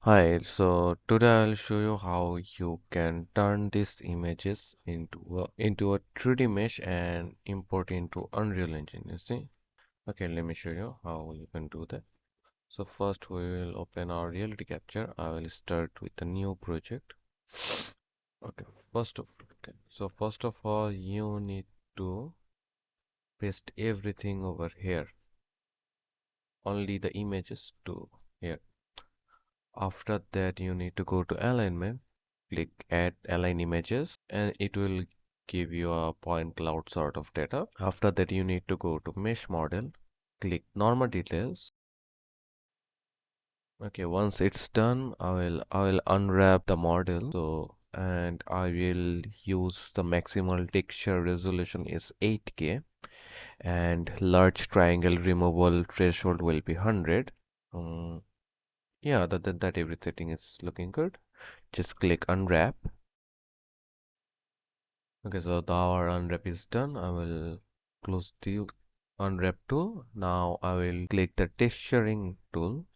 Hi, so today I'll show you how you can turn these images into a 3D mesh and import into Unreal Engine, you see? Okay, let me show you how you can do that. So first we will open our Reality Capture. I will start with a new project. Okay, first of all you need to paste everything over here. Only the images to here. After that, you need to go to alignment, click add align images, and it will give you a point cloud sort of data. After that, you need to go to mesh model, click normal details. Okay, once it's done, I will unwrap the model. So and I will use the maximal texture resolution is 8K and large triangle removal threshold will be 100. Yeah, that every setting is looking good. Just click unwrap. Okay, so our unwrap is done. I will close the unwrap tool. Now I will click the texturing tool.